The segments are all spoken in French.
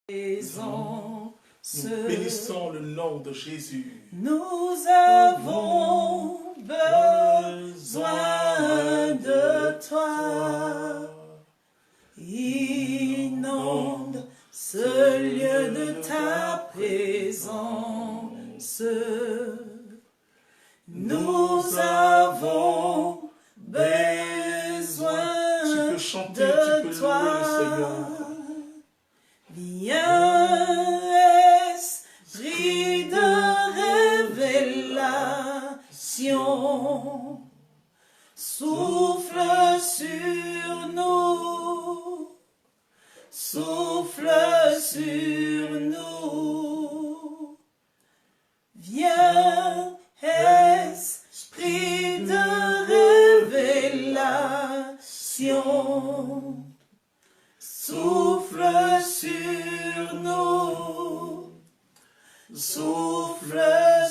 Nous bénissons le nom de Jésus. Nous avons besoin de toi. Inonde ce lieu de ta présence. Nous avons besoin Tu peux chanter, de tu peux toi. louer le Seigneur. Viens, esprit de révélation, souffle sur nous, souffle sur nous. Viens, esprit de révélation, souffle sur nous, souffle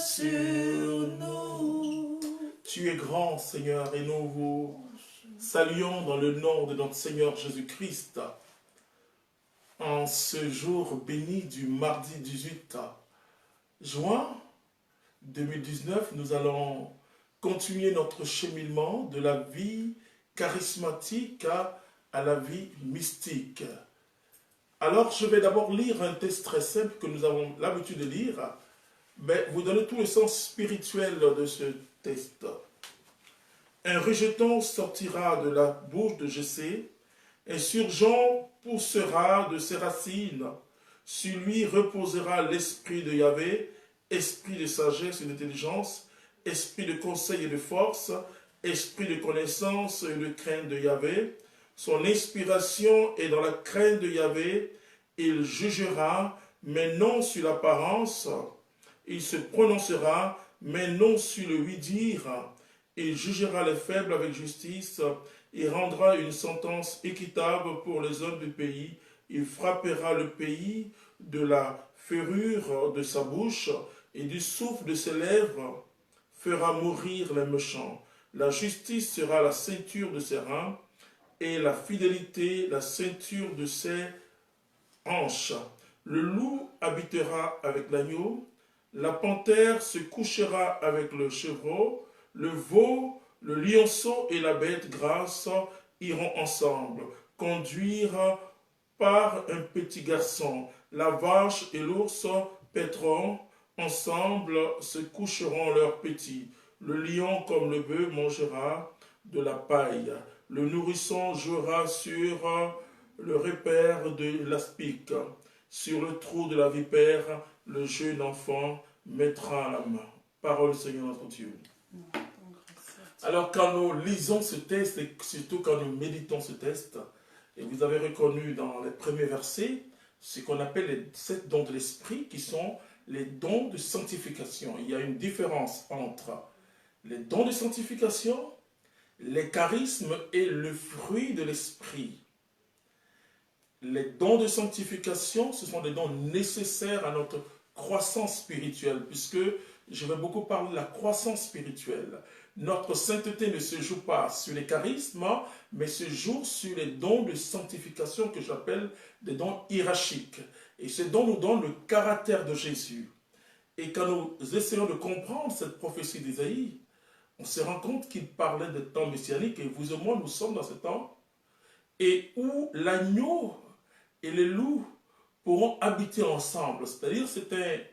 sur nous. Tu es grand, Seigneur, et nous vous saluons dans le nom de notre Seigneur Jésus-Christ. En ce jour béni du mardi 18 juin 2019, nous allons continuer notre cheminement de la vie charismatique à la vie mystique. Alors, je vais d'abord lire un texte très simple que nous avons l'habitude de lire, mais vous donnez tout le sens spirituel de ce texte. Un rejeton sortira de la bouche de Jessé, un surgeon poussera de ses racines. Sur lui reposera l'esprit de Yahvé, esprit de sagesse et d'intelligence, esprit de conseil et de force, esprit de connaissance et de crainte de Yahvé. Son inspiration est dans la crainte de Yahvé. Il jugera, mais non sur l'apparence. Il se prononcera, mais non sur le oui-dire. Il jugera les faibles avec justice. Il rendra une sentence équitable pour les hommes du pays. Il frappera le pays de la ferrure de sa bouche et du souffle de ses lèvres fera mourir les méchants. La justice sera la ceinture de ses reins et la fidélité la ceinture de ses hanches. Le loup habitera avec l'agneau, la panthère se couchera avec le chevreau, le veau, le lionceau et la bête grasse iront ensemble, conduire par un petit garçon. La vache et l'ours paîtront, ensemble se coucheront leurs petits. Le lion comme le bœuf mangera de la paille. Le nourrisson jouera sur le repère de l'aspic. Sur le trou de la vipère, le jeune enfant mettra la main. Parole du Seigneur notre Dieu. Alors quand nous lisons ce texte, et surtout quand nous méditons ce texte, et vous avez reconnu dans les premiers versets, ce qu'on appelle les 7 dons de l'esprit, qui sont les dons de sanctification. Il y a une différence entre les dons de sanctification, les charismes et le fruit de l'esprit. Les dons de sanctification, ce sont des dons nécessaires à notre croissance spirituelle, puisque je vais beaucoup parler de la croissance spirituelle. Notre sainteté ne se joue pas sur les charismes, mais se joue sur les dons de sanctification que j'appelle des dons hiérarchiques. Et ces dons nous donnent le caractère de Jésus. Et quand nous essayons de comprendre cette prophétie d'Ésaïe, on se rend compte qu'il parlait des temps messianiques, et vous et moi, nous sommes dans ce temps, et où l'agneau et les loups pourront habiter ensemble. C'est-à-dire c'était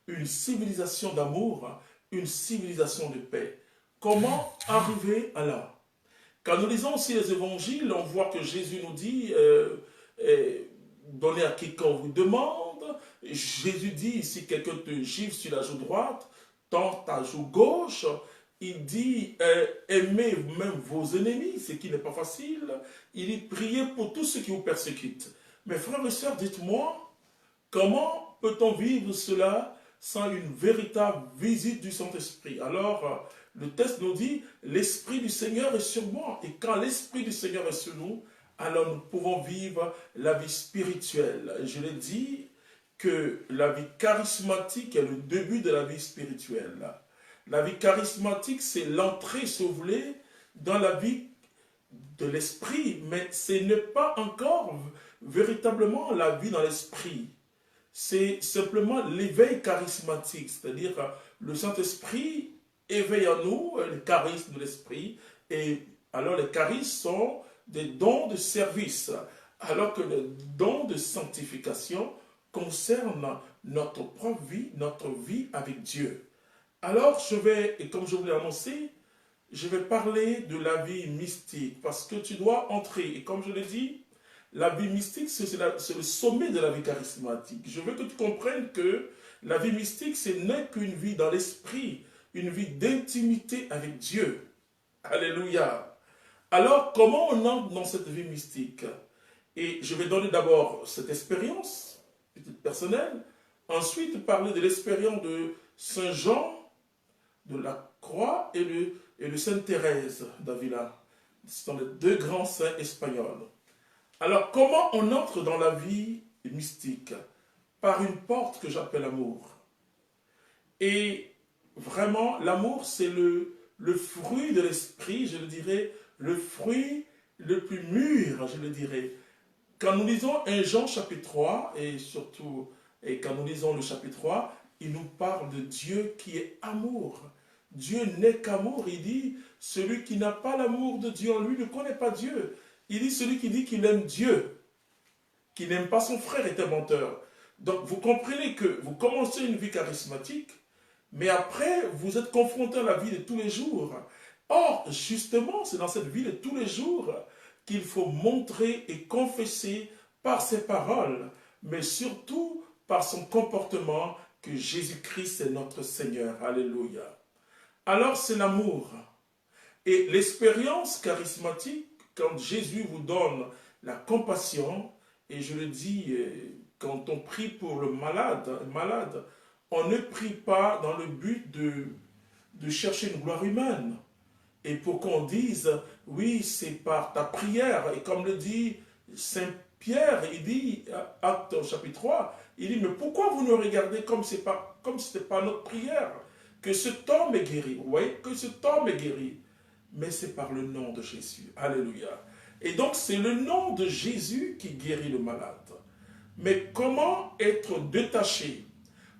une civilisation d'amour, une civilisation de paix. Comment arriver à là? Quand nous lisons aussi les évangiles, on voit que Jésus nous dit donnez à quiconque vous demande. Jésus dit, si quelqu'un te gifle sur la joue droite, tends ta joue gauche. Il dit, aimez même vos ennemis, ce qui n'est pas facile. Il dit, priez pour tous ceux qui vous persécutent. Mes frères et sœurs, dites-moi, comment peut-on vivre cela sans une véritable visite du Saint-Esprit? Alors, le texte nous dit, l'Esprit du Seigneur est sur moi. Et quand l'Esprit du Seigneur est sur nous, alors nous pouvons vivre la vie spirituelle. Je l'ai dit que la vie charismatique est le début de la vie spirituelle. La vie charismatique, c'est l'entrée, si vous voulez, dans la vie de l'esprit, mais ce n'est pas encore véritablement la vie dans l'esprit. c'est simplement l'éveil charismatique, c'est-à-dire le Saint-Esprit éveille en nous le charisme de l'Esprit, et alors les charismes sont des dons de service, alors que les dons de sanctification concernent notre propre vie, notre vie avec Dieu. Alors je vais, et comme je vous l'ai annoncé, je vais parler de la vie mystique, parce que tu dois entrer, et comme je l'ai dit, la vie mystique, c'est le sommet de la vie charismatique. Je veux que tu comprennes que la vie mystique, ce n'est qu'une vie dans l'esprit, une vie d'intimité avec Dieu. Alléluia. Alors, comment on entre dans cette vie mystique? Et je vais donner d'abord cette expérience, petite personnelle, ensuite parler de l'expérience de Saint Jean de la Croix et de Sainte Thérèse d'Avila. Ce sont les deux grands saints espagnols. Alors, comment on entre dans la vie mystique? Par une porte que j'appelle l'amour. Et vraiment, l'amour, c'est le fruit de l'esprit, je le dirais, le fruit le plus mûr, je le dirais. Quand nous lisons 1 Jean chapitre 3, et surtout, et quand nous lisons le chapitre 3, il nous parle de Dieu qui est amour. Dieu n'est qu'amour. Il dit, celui qui n'a pas l'amour de Dieu en lui ne connaît pas Dieu. Il dit, celui qui dit qu'il aime Dieu, qui n'aime pas son frère est un menteur. Donc vous comprenez que vous commencez une vie charismatique, mais après vous êtes confronté à la vie de tous les jours. Or, justement, c'est dans cette vie de tous les jours qu'il faut montrer et confesser par ses paroles, mais surtout par son comportement que Jésus-Christ est notre Seigneur. Alléluia. Alors c'est l'amour. Et l'expérience charismatique, quand Jésus vous donne la compassion, et je le dis, quand on prie pour le malade, on ne prie pas dans le but de chercher une gloire humaine. Et pour qu'on dise, oui, c'est par ta prière. Et comme le dit Saint Pierre, il dit, Acte chapitre 3, il dit, mais pourquoi vous nous regardez comme ce n'était pas notre prière? Que cet homme est guéri. Vous voyez, que cet homme est guéri. Mais c'est par le nom de Jésus. Alléluia. Et donc, c'est le nom de Jésus qui guérit le malade. Mais comment être détaché?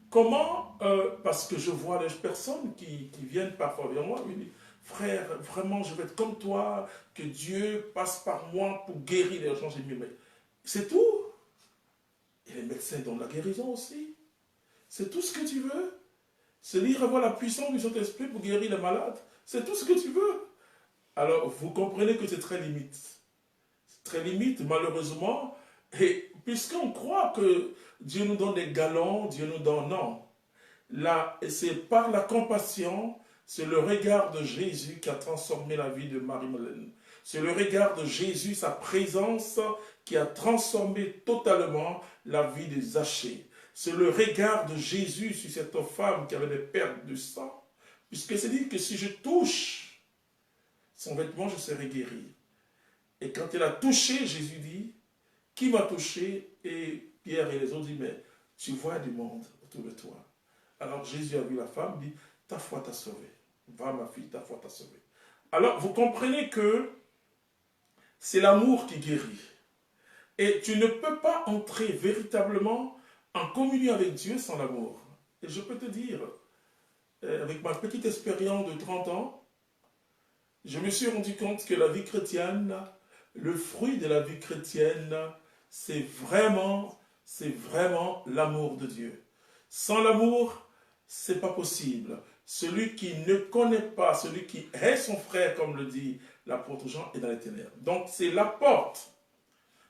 Comment, parce que je vois les personnes qui viennent parfois vers moi, ils disent, frère, vraiment, je vais être comme toi, que Dieu passe par moi pour guérir les gens. J'ai dit, mais c'est tout. Et les médecins donnent la guérison aussi. C'est tout ce que tu veux. C'est lire avoir la puissance du Saint-Esprit pour guérir les malades. C'est tout ce que tu veux. Alors, vous comprenez que c'est très limite. C'est très limite, malheureusement. Et puisqu'on croit que Dieu nous donne des galons, Dieu nous donne... Non. Là, c'est par la compassion, c'est le regard de Jésus qui a transformé la vie de Marie-Madeleine. C'est le regard de Jésus, sa présence, qui a transformé totalement la vie de Zachée. C'est le regard de Jésus sur cette femme qui avait des pertes de sang, puisque c'est dit que si je touche son vêtement, je serai guéri. Et quand elle a touché, Jésus dit, qui m'a touché? Et Pierre et les autres disent, mais tu vois du monde autour de toi. Alors Jésus a vu la femme, dit, ta foi t'a sauvée. Va ma fille, ta foi t'a sauvée. Alors vous comprenez que c'est l'amour qui guérit. Et tu ne peux pas entrer véritablement en communion avec Dieu sans l'amour. Et je peux te dire, avec ma petite expérience de 30 ans, je me suis rendu compte que la vie chrétienne, le fruit de la vie chrétienne, c'est vraiment l'amour de Dieu. Sans l'amour, c'est pas possible. Celui qui ne connaît pas, celui qui est son frère, comme le dit l'apôtre Jean, est dans les ténèbres. Donc c'est la porte.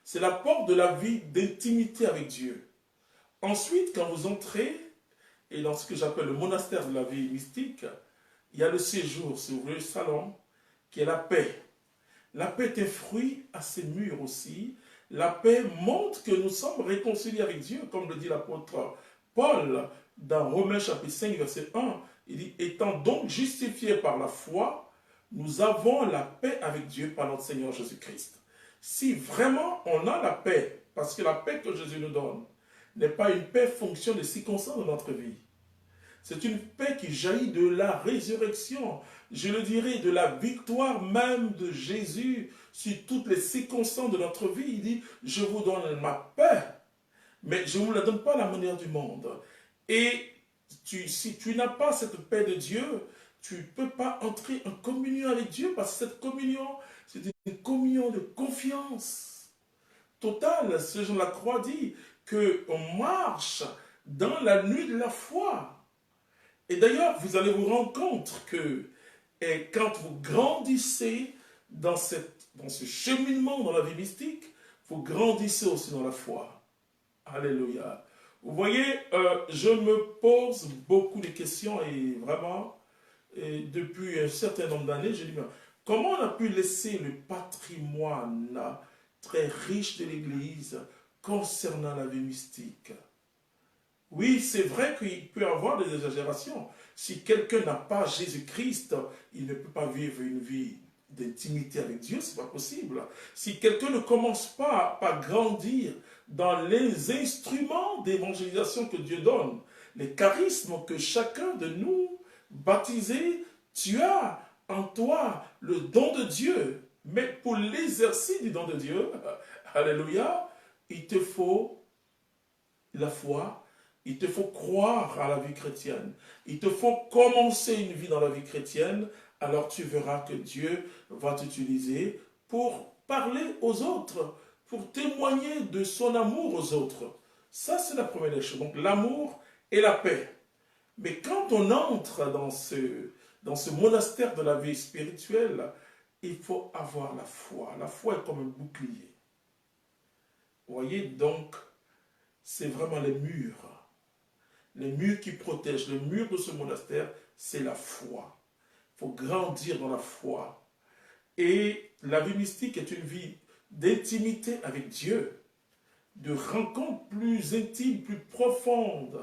C'est la porte de la vie d'intimité avec Dieu. Ensuite, quand vous entrez, et dans ce que j'appelle le monastère de la vie mystique, il y a le séjour, si vous voulez, le salon, qui est la paix. La paix est un fruit assez mûr aussi. La paix montre que nous sommes réconciliés avec Dieu, comme le dit l'apôtre Paul dans Romains chapitre 5, verset 1. Il dit, étant donc justifiés par la foi, nous avons la paix avec Dieu par notre Seigneur Jésus-Christ. Si vraiment on a la paix, parce que la paix que Jésus nous donne n'est pas une paix fonction des circonstances de notre vie. C'est une paix qui jaillit de la résurrection, je le dirais, de la victoire même de Jésus sur toutes les circonstances de notre vie. Il dit, je vous donne ma paix. Mais je ne vous la donne pas à la manière du monde. Et si tu n'as pas cette paix de Dieu, tu ne peux pas entrer en communion avec Dieu parce que cette communion, c'est une communion de confiance totale. Ce Jean Lacroix dit qu'on marche dans la nuit de la foi. Et d'ailleurs, vous allez vous rendre compte que quand vous grandissez dans ce cheminement dans la vie mystique, vous grandissez aussi dans la foi. Alléluia. Vous voyez, je me pose beaucoup de questions et vraiment, depuis un certain nombre d'années, je dis, mais comment on a pu laisser le patrimoine très riche de l'Église concernant la vie mystique? Oui, c'est vrai qu'il peut y avoir des exagérations. Si quelqu'un n'a pas Jésus-Christ, il ne peut pas vivre une vie d'intimité avec Dieu, ce n'est pas possible. Si quelqu'un ne commence pas par grandir dans les instruments d'évangélisation que Dieu donne, les charismes que chacun de nous, baptisés, tu as en toi le don de Dieu. Mais pour l'exercice du don de Dieu, alléluia, il te faut la foi. Il te faut croire à la vie chrétienne. Il te faut commencer une vie dans la vie chrétienne. Alors tu verras que Dieu va t'utiliser pour parler aux autres, pour témoigner de son amour aux autres. Ça, c'est la première des choses. Donc l'amour et la paix. Mais quand on entre dans ce monastère de la vie spirituelle, il faut avoir la foi. La foi est comme un bouclier. Vous voyez, donc, c'est vraiment les murs. Les murs qui protègent, le mur de ce monastère, c'est la foi. Il faut grandir dans la foi. Et la vie mystique est une vie d'intimité avec Dieu, de rencontre plus intime, plus profonde.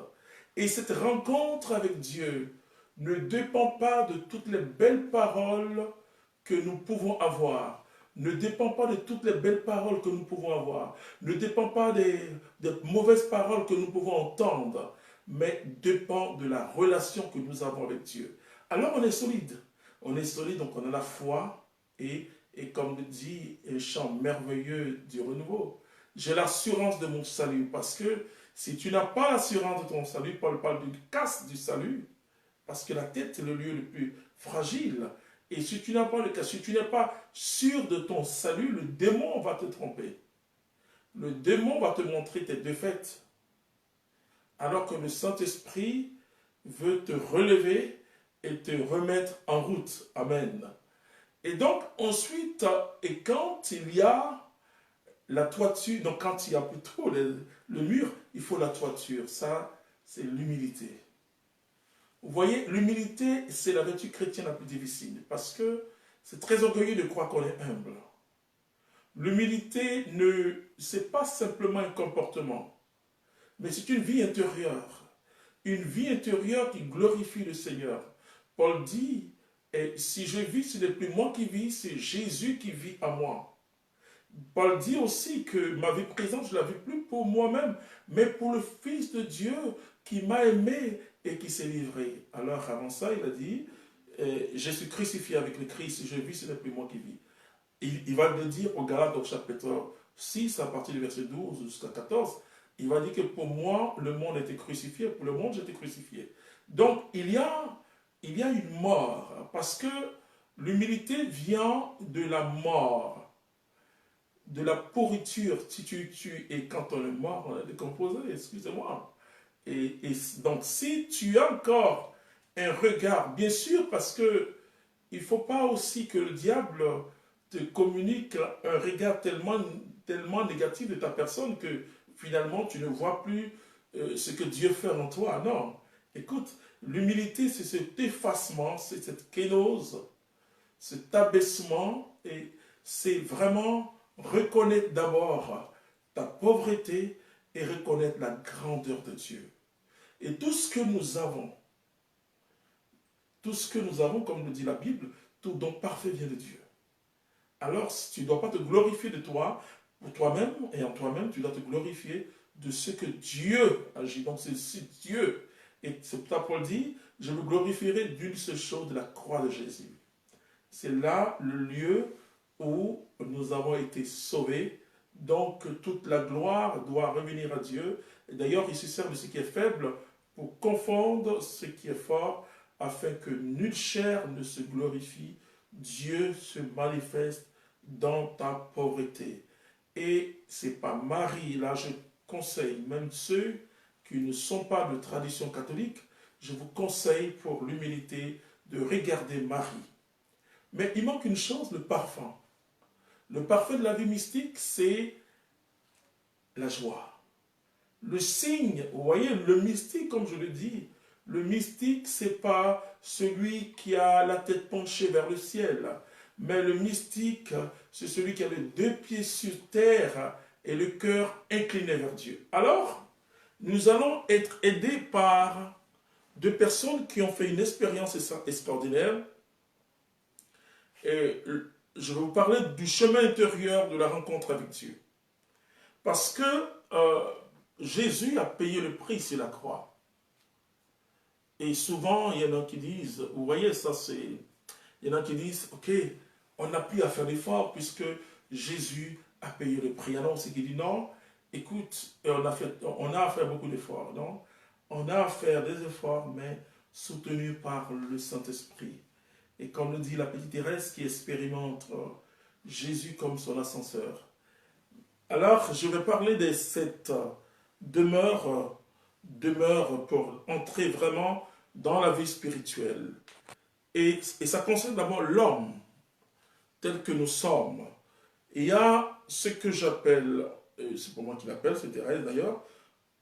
Et cette rencontre avec Dieu ne dépend pas de toutes les belles paroles que nous pouvons avoir, ne dépend pas de toutes les belles paroles que nous pouvons avoir, ne dépend pas des mauvaises paroles que nous pouvons entendre, mais dépend de la relation que nous avons avec Dieu. Alors on est solide. On est solide, donc on a la foi et comme le dit un chant merveilleux du renouveau, j'ai l'assurance de mon salut. Parce que si tu n'as pas l'assurance de ton salut, Paul parle d'une casse du salut, parce que la tête est le lieu le plus fragile. Et si tu n'as pas le cas, si tu n'es pas sûr de ton salut, le démon va te tromper. Le démon va te montrer tes défaites. Alors que le Saint-Esprit veut te relever et te remettre en route. Amen. Et donc, ensuite, et quand il y a la toiture, donc quand il y a plutôt le mur, il faut la toiture. Ça, c'est l'humilité. Vous voyez, l'humilité, c'est la vertu chrétienne la plus difficile, parce que c'est très orgueilleux de croire qu'on est humble. L'humilité, c'est pas simplement un comportement, mais c'est une vie intérieure. Une vie intérieure qui glorifie le Seigneur. Paul dit, si je vis, ce n'est plus moi qui vis, c'est Jésus qui vit à moi. Paul dit aussi que ma vie présente, je ne la vis plus pour moi-même, mais pour le Fils de Dieu qui m'a aimé et qui s'est livré. Alors avant ça, il a dit, je suis crucifié avec le Christ, si je vis, ce n'est plus moi qui vis. Il va le dire au Galates au chapitre 6, à partir du verset 12 jusqu'à 14, il va dire que pour moi, le monde était crucifié, pour le monde, j'étais crucifié. Donc, il y a une mort, parce que l'humilité vient de la mort, de la pourriture. Si tu tues, et quand on est mort, on est décomposé, excusez-moi. Et donc, si tu as encore un regard, bien sûr, parce que il ne faut pas aussi que le diable te communique un regard tellement négatif de ta personne que finalement tu ne vois plus ce que Dieu fait en toi. Non. Écoute, l'humilité, c'est cet effacement, c'est cette kénose, cet abaissement, et c'est vraiment reconnaître d'abord ta pauvreté et reconnaître la grandeur de Dieu. Et tout ce que nous avons, comme le dit la Bible, tout don parfait vient de Dieu. Alors, tu ne dois pas te glorifier de toi, pour toi-même, et en toi-même, tu dois te glorifier de ce que Dieu agit. Donc, c'est Dieu. Et c'est pour ça que Paul dit, je me glorifierai d'une seule chose, de la croix de Jésus. C'est là le lieu où nous avons été sauvés Donc toute la gloire doit revenir à Dieu. Et d'ailleurs, il se sert de ce qui est faible pour confondre ce qui est fort, afin que nulle chair ne se glorifie. Dieu se manifeste dans ta pauvreté. Et c'est pas Marie, là je conseille, même ceux qui ne sont pas de tradition catholique, je vous conseille pour l'humilité de regarder Marie. Mais il manque une chose, le parfum. Le parfum de la vie mystique, c'est la joie. Le signe, vous voyez, le mystique, comme je le dis, le mystique, c'est pas celui qui a la tête penchée vers le ciel, mais le mystique, c'est celui qui a les deux pieds sur terre et le cœur incliné vers Dieu. Alors, nous allons être aidés par deux personnes qui ont fait une expérience extraordinaire. Et je vais vous parler du chemin intérieur de la rencontre avec Dieu. Parce que Jésus a payé le prix sur la croix. Et souvent, il y en a qui disent, vous voyez, ça c'est... Il y en a qui disent, ok, on n'a plus à faire d'efforts puisque Jésus a payé le prix. Alors, c'est qui dit non, écoute, on a à faire beaucoup d'efforts, non? On a à faire des efforts, mais soutenus par le Saint-Esprit. Et comme le dit la petite Thérèse qui expérimente Jésus comme son ascenseur. Alors, je vais parler de cette demeure pour entrer vraiment dans la vie spirituelle. Et ça concerne d'abord l'homme tel que nous sommes. Il y a ce que j'appelle, c'est pour moi qui l'appelle, c'est Thérèse d'ailleurs,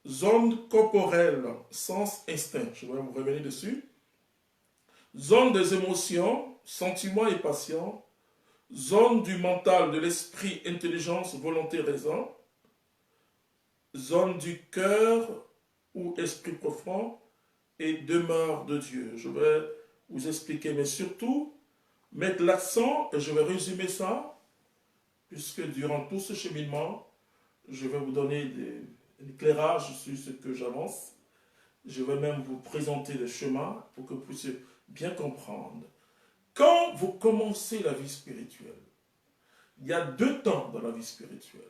zone corporelle, sens, instinct. Je vais vous revenir dessus. Zone des émotions, sentiments et passions. Zone du mental, de l'esprit, intelligence, volonté, raison. Zone du cœur ou esprit profond. Et demeure de Dieu. Je vais vous expliquer, mais surtout, mettre l'accent, et je vais résumer ça, puisque durant tout ce cheminement, je vais vous donner un éclairage sur ce que j'avance. Je vais même vous présenter le chemin pour que vous puissiez bien comprendre. Quand vous commencez la vie spirituelle, il y a deux temps dans la vie spirituelle.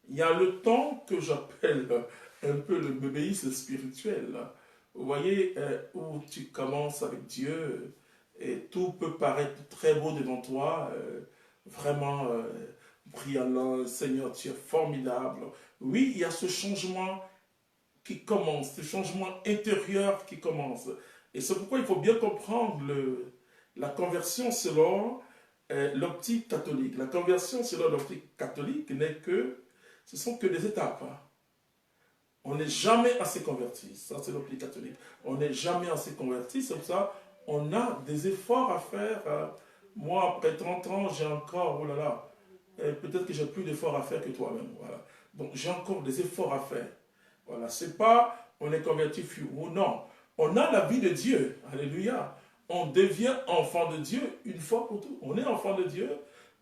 Il y a le temps que j'appelle un peu le bébéisme spirituel. Vous voyez, où tu commences avec Dieu et tout peut paraître très beau devant toi, vraiment brillant, Seigneur, tu es formidable. Oui, il y a ce changement qui commence, ce changement intérieur qui commence. Et c'est pourquoi il faut bien comprendre la conversion selon l'optique catholique. La conversion selon l'optique catholique n'est que, ce sont que des étapes. On n'est jamais assez converti. Ça, c'est l'optique catholique. On n'est jamais assez converti. C'est pour ça on a des efforts à faire. Moi, après 30 ans, j'ai encore, oh là là, peut-être que j'ai plus d'efforts à faire que toi-même. Voilà. Donc, j'ai encore des efforts à faire. Voilà. C'est pas, on est converti ou non. On a la vie de Dieu. Alléluia. On devient enfant de Dieu une fois pour toutes. On est enfant de Dieu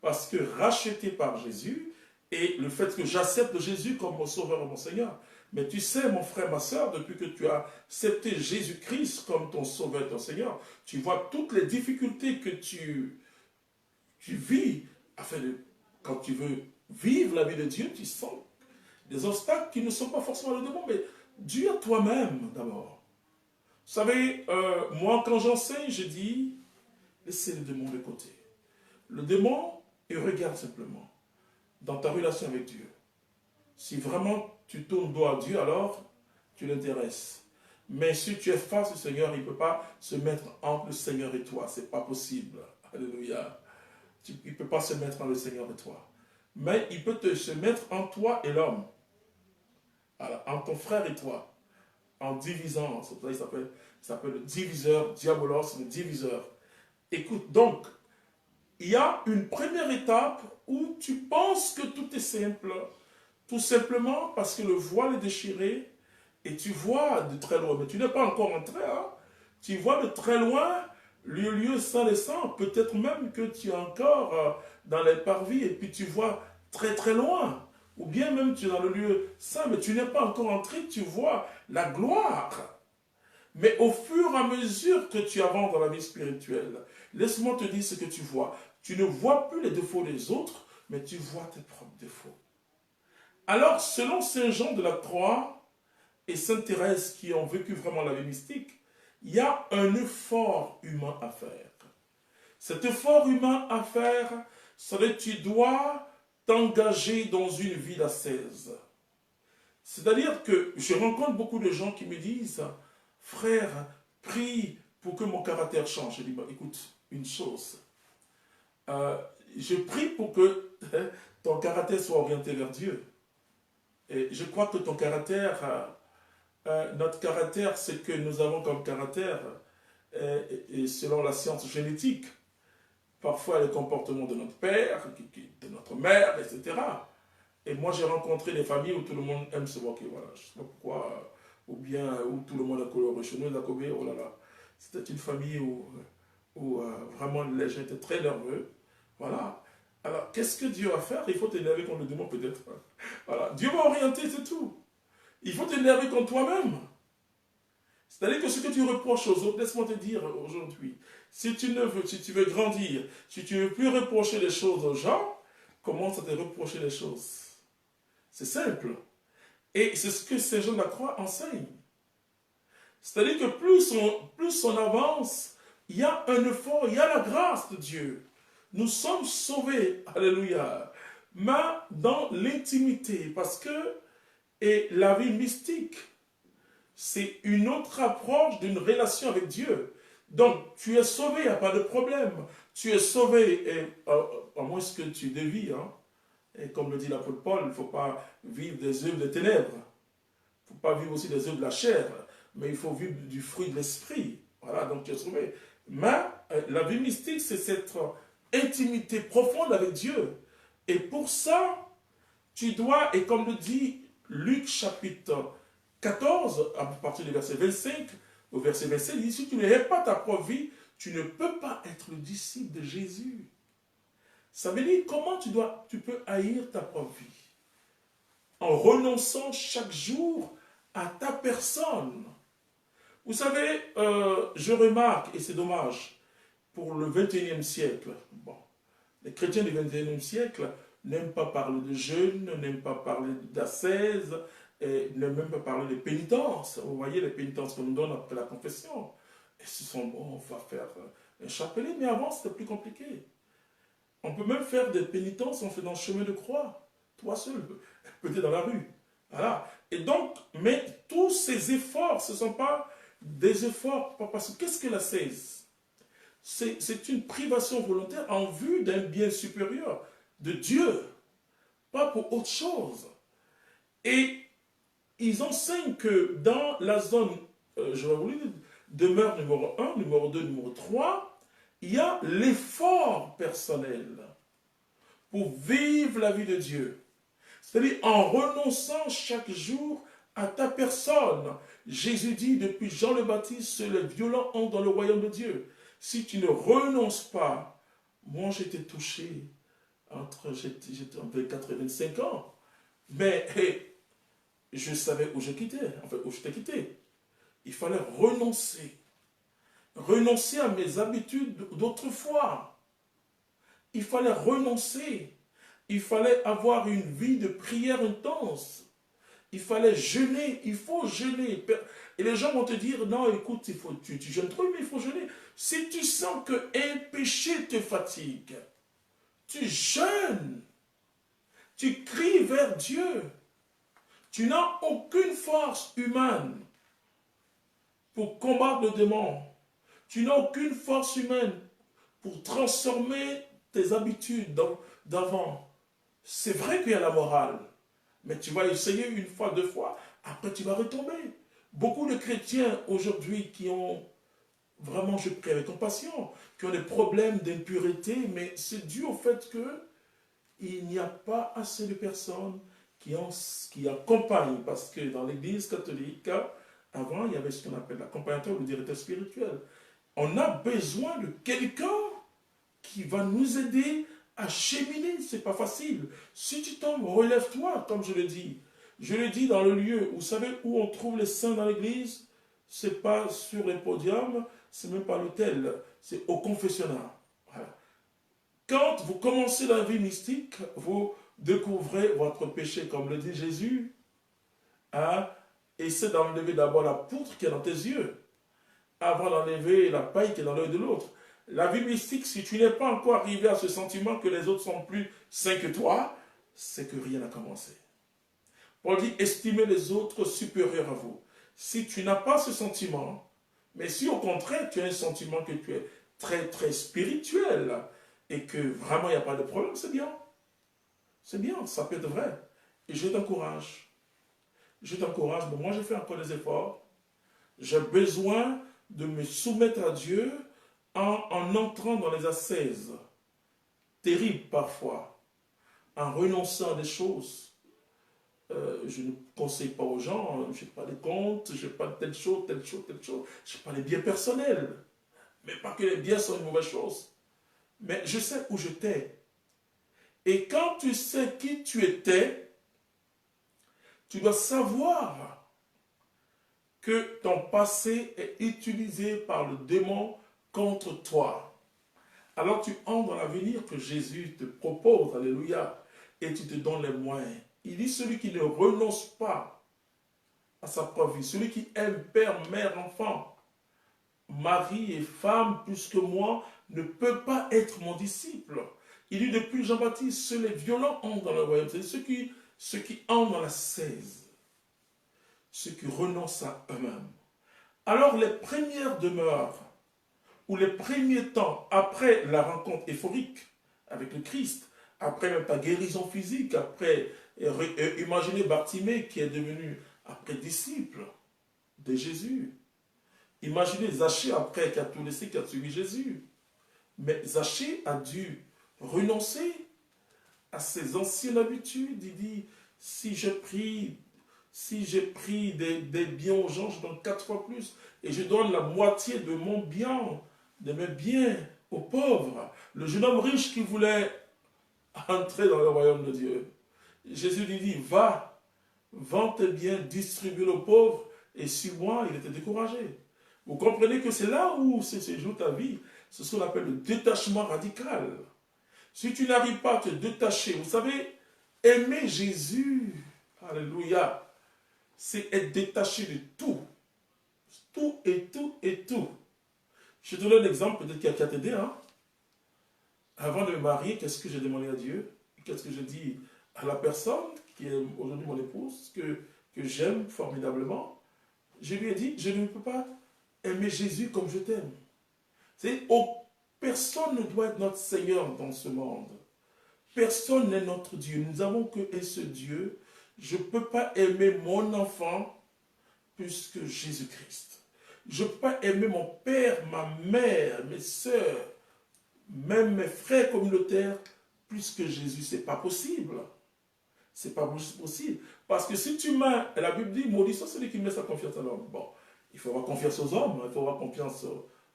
parce que racheté par Jésus et le fait que j'accepte Jésus comme mon sauveur et mon Seigneur. Mais tu sais, mon frère, ma soeur, depuis que tu as accepté Jésus-Christ comme ton sauveur et ton Seigneur, tu vois toutes les difficultés que tu vis, quand tu veux vivre la vie de Dieu, tu sens des obstacles qui ne sont pas forcément le démon, mais Dieu à toi-même d'abord. Vous savez, moi quand j'enseigne, je dis, laissez le démon de côté. Le démon, il regarde simplement dans ta relation avec Dieu. Si vraiment tu tournes dos à Dieu, alors tu l'intéresses. Mais si tu es face au Seigneur, il ne peut pas se mettre entre le Seigneur et toi. Ce n'est pas possible. Alléluia. Il ne peut pas se mettre entre le Seigneur et toi. Mais il peut se mettre entre toi et l'homme. Entre ton frère et toi. En divisant. C'est pour ça qu'il s'appelle le diviseur, diabolos, le diviseur. Écoute, donc, il y a une première étape où tu penses que tout est simple. Tout simplement parce que le voile est déchiré et tu vois de très loin, mais tu n'es pas encore entré, hein? Tu vois de très loin le lieu saint et saint, peut-être même que tu es encore dans les parvis et puis tu vois très très loin. Ou bien même tu es dans le lieu saint, mais tu n'es pas encore entré, tu vois la gloire. Mais au fur et à mesure que tu avances dans la vie spirituelle, laisse-moi te dire ce que tu vois. Tu ne vois plus les défauts des autres, mais tu vois tes propres défauts. Alors, selon Saint Jean de la Croix et Sainte Thérèse qui ont vécu vraiment la vie mystique, il y a un effort humain à faire. Cet effort humain à faire, c'est que tu dois t'engager dans une vie d'ascèse. C'est-à-dire que je rencontre beaucoup de gens qui me disent, frère, prie pour que mon caractère change. Je dis, bah, écoute, une chose, je prie pour que ton caractère soit orienté vers Dieu. Et je crois que ton caractère, notre caractère, ce que nous avons comme caractère, et selon la science génétique, parfois le comportement de notre père, de notre mère, etc. Et moi, j'ai rencontré des familles où tout le monde aime se moquer, voilà, je ne sais pas pourquoi, ou bien où tout le monde a coloré chez nous, oh là là. C'était une famille où vraiment les gens étaient très nerveux, voilà. Alors, qu'est-ce que Dieu va faire? Il faut t'énerver contre le démon peut-être. Voilà, Dieu va orienter, c'est tout. Il faut t'énerver contre toi-même. C'est-à-dire que ce que tu reproches aux autres, laisse-moi te dire aujourd'hui, si tu veux grandir, si tu ne veux plus reprocher les choses aux gens, commence à te reprocher les choses. C'est simple. Et c'est ce que Saint Jean de la Croix enseigne. C'est-à-dire que plus on avance, il y a un effort, il y a la grâce de Dieu. Nous sommes sauvés, alléluia, mais dans l'intimité, parce que et la vie mystique, c'est une autre approche d'une relation avec Dieu. Donc, tu es sauvé, il n'y a pas de problème. Tu es sauvé, et, à moins que tu dévies, hein. Et comme le dit l'apôtre Paul, il ne faut pas vivre des œuvres des ténèbres. Il ne faut pas vivre aussi des œuvres de la chair, mais il faut vivre du fruit de l'esprit. Voilà, donc tu es sauvé. Mais la vie mystique, c'est cette intimité profonde avec Dieu. Et pour ça, tu dois, et comme le dit Luc chapitre 14, à partir du verset 25 au verset 27, il dit, si tu ne hais pas ta propre vie, tu ne peux pas être le disciple de Jésus. Ça veut dire comment tu peux haïr ta propre vie? En renonçant chaque jour à ta personne. Vous savez, je remarque, et c'est dommage, pour le 21e siècle, bon, les chrétiens du 21e siècle n'aiment pas parler de jeûne, n'aiment pas parler d'ascèse, n'aiment même pas parler de pénitence. Vous voyez les pénitences qu'on nous donne après la confession. Et ce sont, bon, on va faire un chapelet, mais avant c'était plus compliqué. On peut même faire des pénitences en faisant chemin de croix, toi seul, peut-être dans la rue. Voilà. Et donc, mais tous ces efforts, ce ne sont pas des efforts, parce que qu'est-ce que l'ascèse? C'est une privation volontaire en vue d'un bien supérieur de Dieu, pas pour autre chose. Et ils enseignent que dans la zone, je vais vous dire, demeure numéro 1, numéro 2, numéro 3, il y a l'effort personnel pour vivre la vie de Dieu. C'est-à-dire en renonçant chaque jour à ta personne. Jésus dit depuis Jean le Baptiste, les violents entrent dans le royaume de Dieu. Si tu ne renonces pas, moi j'étais touché j'étais entre 24 et 25 ans, mais je savais où je quittais, en fait où je t'ai quitté. Il fallait renoncer. Renoncer à mes habitudes d'autrefois. Il fallait renoncer. Il fallait avoir une vie de prière intense. Il fallait jeûner. Il faut jeûner. Et les gens vont te dire, non, écoute, tu jeûnes trop, mais il faut jeûner. Si tu sens qu'un péché te fatigue, tu jeûnes. Tu cries vers Dieu. Tu n'as aucune force humaine pour combattre le démon. Tu n'as aucune force humaine pour transformer tes habitudes d'avant. C'est vrai qu'il y a la morale, mais tu vas essayer une fois, deux fois, après tu vas retomber. Beaucoup de chrétiens aujourd'hui qui ont, vraiment je prie avec compassion, qui ont des problèmes d'impureté, mais c'est dû au fait qu'il n'y a pas assez de personnes qui accompagnent, parce que dans l'église catholique, avant il y avait ce qu'on appelle l'accompagnateur ou le directeur spirituel. On a besoin de quelqu'un qui va nous aider à cheminer. Ce n'est pas facile. Si tu tombes, relève-toi, comme je le dis. Je le dis dans le lieu, vous savez où on trouve les saints dans l'église? Ce n'est pas sur les podiums, ce n'est même pas à l'autel, c'est au confessionnal. Voilà. Quand vous commencez la vie mystique, vous découvrez votre péché, comme le dit Jésus. Hein? Essaie d'enlever d'abord la poutre qui est dans tes yeux, avant d'enlever la paille qui est dans l'œil de l'autre. La vie mystique, si tu n'es pas encore arrivé à ce sentiment que les autres sont plus saints que toi, c'est que rien n'a commencé. Paul dit, estimez les autres supérieurs à vous. Si tu n'as pas ce sentiment, mais si au contraire tu as un sentiment que tu es très très spirituel et que vraiment il n'y a pas de problème, c'est bien. C'est bien, ça peut être vrai. Et je t'encourage. Je t'encourage, mais moi je fais encore des efforts. J'ai besoin de me soumettre à Dieu en entrant dans les ascèses terribles parfois, en renonçant à des choses. Je ne conseille pas aux gens, je n'ai pas de compte, je n'ai pas de telle chose, telle chose, telle chose. Je n'ai pas les biens personnels. Mais pas que les biens sont une mauvaise chose. Mais je sais où j'étais. Et quand tu sais qui tu étais, tu dois savoir que ton passé est utilisé par le démon contre toi. Alors tu entres dans l'avenir que Jésus te propose, alléluia, et tu te donnes les moyens. Il dit celui qui ne renonce pas à sa propre vie, celui qui aime père, mère, enfant, mari et femme plus que moi, ne peut pas être mon disciple. Il dit depuis Jean-Baptiste, seuls les violents entrent dans le royaume. C'est ceux qui entrent dans la cèse, ceux qui renoncent à eux-mêmes. Alors les premières demeures, ou les premiers temps après la rencontre euphorique avec le Christ, après même ta guérison physique, après, imaginez Bartimée qui est devenu après disciple de Jésus. Imaginez Zachée après qui a tout laissé, qui a suivi Jésus. Mais Zachée a dû renoncer à ses anciennes habitudes. Il dit, si j'ai pris des biens aux gens, je donne 4 fois plus. Et je donne la moitié de mon bien, de mes biens aux pauvres. Le jeune homme riche qui voulait entrer dans le royaume de Dieu. Jésus lui dit, va, vends tes biens, distribue aux pauvres, et suis-moi. Il était découragé. Vous comprenez que c'est là où se joue ta vie. C'est ce qu'on appelle le détachement radical. Si tu n'arrives pas à te détacher, vous savez, aimer Jésus, alléluia, c'est être détaché de tout. Tout et tout et tout. Je te donne un exemple, peut-être qui a t'aider. Hein? Avant de me marier, qu'est-ce que j'ai demandé à Dieu? Qu'est-ce que j'ai dit à la personne qui est aujourd'hui mon épouse, que j'aime formidablement? Je lui ai dit, je ne peux pas aimer Jésus comme je t'aime. Personne ne doit être notre Seigneur dans ce monde. Personne n'est notre Dieu. Nous avons que ce Dieu. Je ne peux pas aimer mon enfant plus que Jésus-Christ. Je ne peux pas aimer mon père, ma mère, mes soeurs, même mes frères communautaires, plus que Jésus. Ce n'est pas possible. Ce n'est pas possible. Parce que si tu mets, la Bible dit, maudit soit celui qui met sa confiance à l'homme. Bon, il faut avoir confiance aux hommes, il faut avoir confiance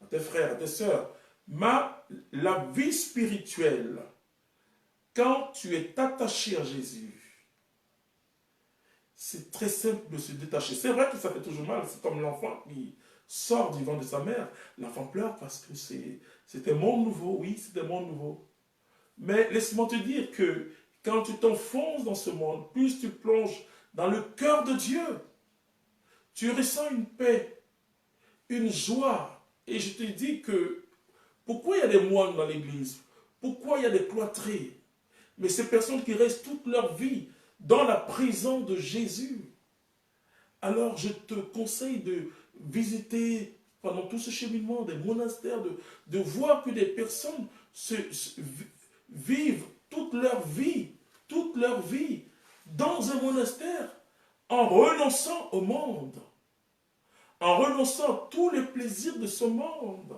à tes frères, à tes soeurs. Mais la vie spirituelle, quand tu es attaché à Jésus, c'est très simple de se détacher. C'est vrai que ça fait toujours mal. C'est comme l'enfant qui sort du ventre de sa mère. L'enfant pleure parce que c'est un monde nouveau. Oui, c'est un monde nouveau. Mais laisse-moi te dire que quand tu t'enfonces dans ce monde, plus tu plonges dans le cœur de Dieu, tu ressens une paix, une joie. Et je te dis que pourquoi il y a des moines dans l'église? Pourquoi il y a des cloîtrés? Mais ces personnes qui restent toute leur vie dans la prison de Jésus. Alors je te conseille de visiter pendant tout ce cheminement des monastères, de voir que des personnes vivent toute leur vie dans un monastère en renonçant au monde, en renonçant à tous les plaisirs de ce monde.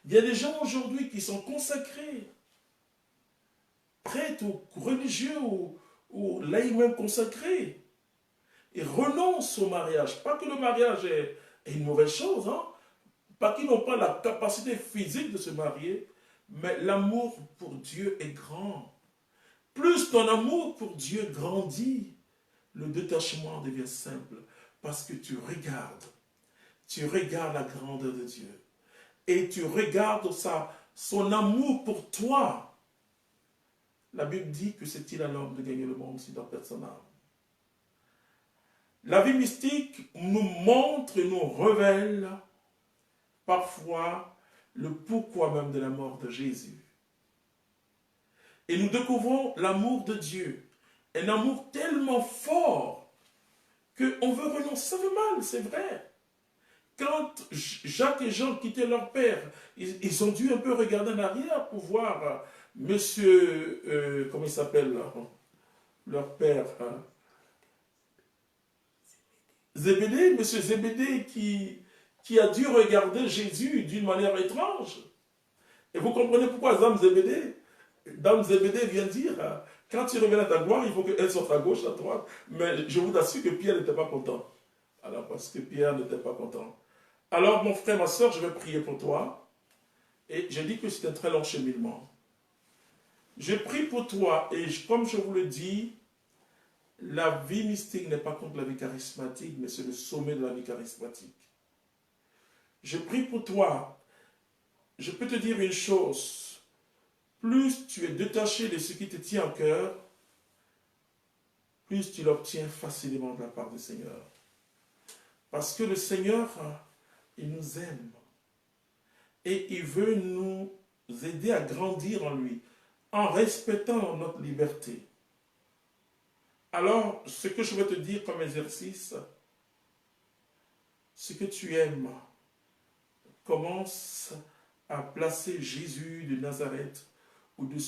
Il y a des gens aujourd'hui qui sont consacrés, prêtres ou religieux ou laïcs même consacrés, et renoncent au mariage. Pas que le mariage est une mauvaise chose, hein? Pas qu'ils n'ont pas la capacité physique de se marier, mais l'amour pour Dieu est grand. Plus ton amour pour Dieu grandit, le détachement devient simple, parce que tu regardes la grandeur de Dieu, et tu regardes son amour pour toi. La Bible dit que c'est-il à l'homme de gagner le monde si dans personne âme. La vie mystique nous montre et nous révèle parfois le pourquoi même de la mort de Jésus. Et nous découvrons l'amour de Dieu. Un amour tellement fort qu'on veut renoncer. Ça fait mal, c'est vrai. Quand Jacques et Jean quittaient leur père, ils ont dû un peu regarder en arrière pour voir monsieur, comment il s'appelle, leur père, Zébédée, monsieur Zébédée qui a dû regarder Jésus d'une manière étrange. Et vous comprenez pourquoi Dame Zébédée vient dire, quand tu reviens à ta gloire, il faut qu'elle soit à gauche, à droite. Mais je vous assure que Pierre n'était pas content. Alors, parce que Pierre n'était pas content. Alors, mon frère, ma soeur, je vais prier pour toi. Et je dis que c'est un très long cheminement. Je prie pour toi, et comme je vous le dis, la vie mystique n'est pas contre la vie charismatique, mais c'est le sommet de la vie charismatique. Je prie pour toi. Je peux te dire une chose. Plus tu es détaché de ce qui te tient au cœur, plus tu l'obtiens facilement de la part du Seigneur. Parce que le Seigneur, il nous aime. Et il veut nous aider à grandir en lui, en respectant notre liberté. Alors, ce que je vais te dire comme exercice, ce que tu aimes, commence à placer Jésus de Nazareth au-dessus